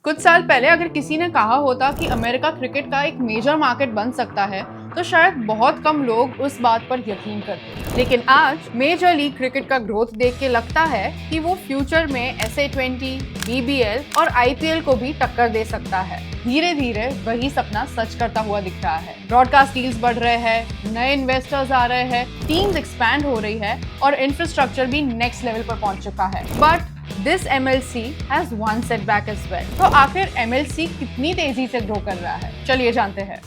कुछ साल पहले अगर किसी ने कहा होता कि अमेरिका क्रिकेट का एक मेजर मार्केट बन सकता है तो शायद बहुत कम लोग उस बात पर यकीन करते। लेकिन आज मेजर लीग क्रिकेट का ग्रोथ देख के लगता है कि वो फ्यूचर में SA20, BBL और IPL को भी टक्कर दे सकता है। धीरे धीरे वही सपना सच करता हुआ दिख रहा है। ब्रॉडकास्ट डील्स बढ़ रहे हैं, नए इन्वेस्टर्स आ रहे हैं, टीम्स एक्सपैंड हो रही है और इंफ्रास्ट्रक्चर भी नेक्स्ट लेवल पर पहुंच चुका है। But this MLC has one setback as well। तो आखिर MLC कितनी तेजी से ग्रो कर रहा है, चलिए जानते हैं।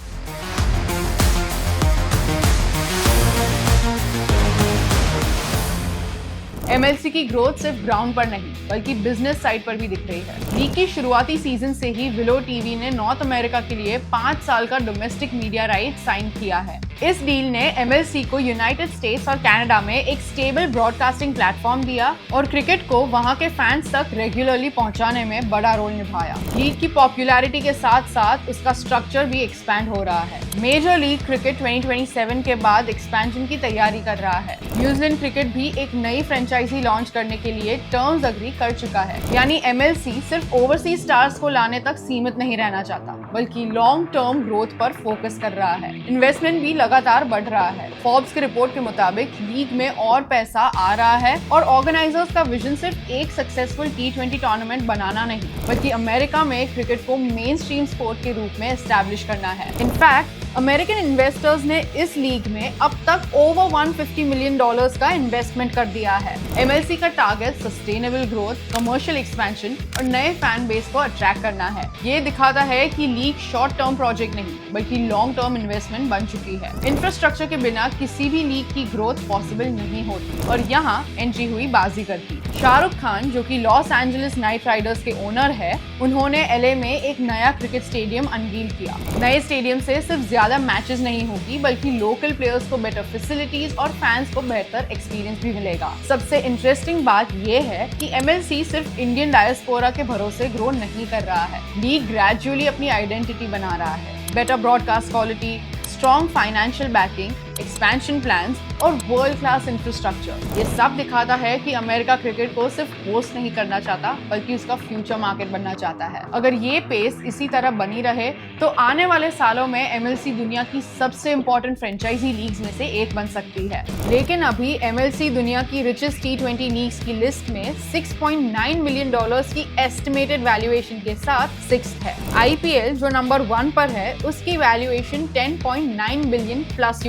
MLC की ग्रोथ सिर्फ ग्राउंड पर नहीं बल्कि बिजनेस साइड पर भी दिख रही है। लीग की शुरुआती सीजन से ही विलो टीवी ने नॉर्थ अमेरिका के लिए 5 साल का डोमेस्टिक मीडिया राइट साइन किया है। इस डील ने MLC को यूनाइटेड स्टेट्स और कनाडा में एक स्टेबल ब्रॉडकास्टिंग प्लेटफॉर्म दिया और क्रिकेट को वहां के फैंस तक रेगुलरली पहुंचाने में बड़ा रोल निभाया। लीग की पॉपुलैरिटी के साथ साथ उसका स्ट्रक्चर भी एक्सपैंड हो रहा है। मेजर लीग क्रिकेट 2027 के बाद एक्सपेंशन की तैयारी कर रहा है। न्यूजीलैंड क्रिकेट भी एक नई फ्रेंचाइजी लॉन्च करने के लिए टर्म्स अग्री कर चुका है। यानी MLC सिर्फ ओवरसीज स्टार्स को लाने तक सीमित नहीं रहना चाहता बल्कि लॉन्ग टर्म ग्रोथ पर फोकस कर रहा है। इन्वेस्टमेंट भी लगातार बढ़ रहा है। फोर्ब्स की रिपोर्ट के मुताबिक लीग में और पैसा आ रहा है और ऑर्गेनाइजर्स का विजन सिर्फ एक सक्सेसफुल T20 टूर्नामेंट बनाना नहीं बल्कि अमेरिका में क्रिकेट को मेन स्ट्रीम स्पोर्ट के रूप में एस्टैब्लिश करना है। इनफैक्ट अमेरिकन इन्वेस्टर्स ने इस लीग में अब तक ओवर $150 मिलियन का इन्वेस्टमेंट कर दिया है। MLC का target sustainable growth, commercial expansion और नए फैन बेस को अट्रैक्ट करना है। ये दिखाता है कि लीग शॉर्ट टर्म प्रोजेक्ट नहीं बल्कि लॉन्ग टर्म इन्वेस्टमेंट बन चुकी है। इंफ्रास्ट्रक्चर के बिना किसी भी लीग की ग्रोथ पॉसिबल नहीं होती और यहाँ एंट्री हुई बाजी करती। शाहरुख खान जो कि लॉस एंजलिस नाइट राइडर्स के ओनर है, उन्होंने LA में एक नया क्रिकेट स्टेडियम अनवील किया। नए स्टेडियम से सिर्फ ज्यादा मैचेस नहीं होगी बल्कि लोकल प्लेयर्स को बेटर फैसिलिटीज और फैंस को बेहतर एक्सपीरियंस भी मिलेगा। सबसे इंटरेस्टिंग बात यह है कि MLC सिर्फ इंडियन डायस्पोरा के भरोसे ग्रो नहीं कर रहा है। लीग ग्रेजुअली अपनी आइडेंटिटी बना रहा है। Better broadcast quality, strong financial backing, expansion plans और वर्ल्ड क्लास इंफ्रास्ट्रक्चर, ये सब दिखाता है कि अमेरिका क्रिकेट को सिर्फ होस्ट नहीं करना चाहता बल्कि उसका फ्यूचर मार्केट बनना चाहता है। अगर ये पेस इसी तरह बनी रहे तो आने वाले सालों में MLC दुनिया की सबसे इंपॉर्टेंट फ्रेंचाइजी लीग्स में से एक बन सकती है। लेकिन अभी MLC दुनिया की रिचेस्ट T20 लीग्स की लिस्ट में $6.9 मिलियन की एस्टिमेटेड वैल्यूएशन के साथ 6th है। IPL जो नंबर 1 पर है, उसकी वैल्यूएशन $10.9 बिलियन प्लस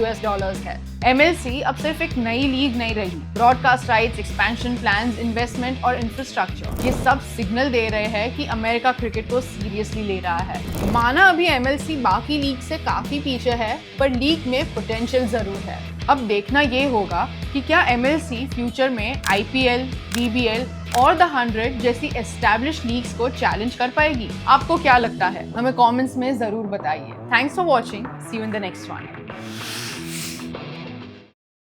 है। MLC अब सिर्फ एक नई लीग नहीं रही। Broadcast rights, expansion plans, investment और इंफ्रास्ट्रक्चर, ये सब सिग्नल दे रहे हैं कि अमेरिका क्रिकेट को सीरियसली ले रहा है। माना अभी MLC बाकी लीग से काफी पीछे है पर लीग में पोटेंशियल जरूर है। अब देखना ये होगा कि क्या MLC फ्यूचर में IPL, BBL और द 100 जैसी एस्टैब्लिश लीग्स को चैलेंज कर पाएगी। आपको क्या लगता है, हमें कमेंट्स में जरूर बताइए। Thanks for watching, see you in the next one.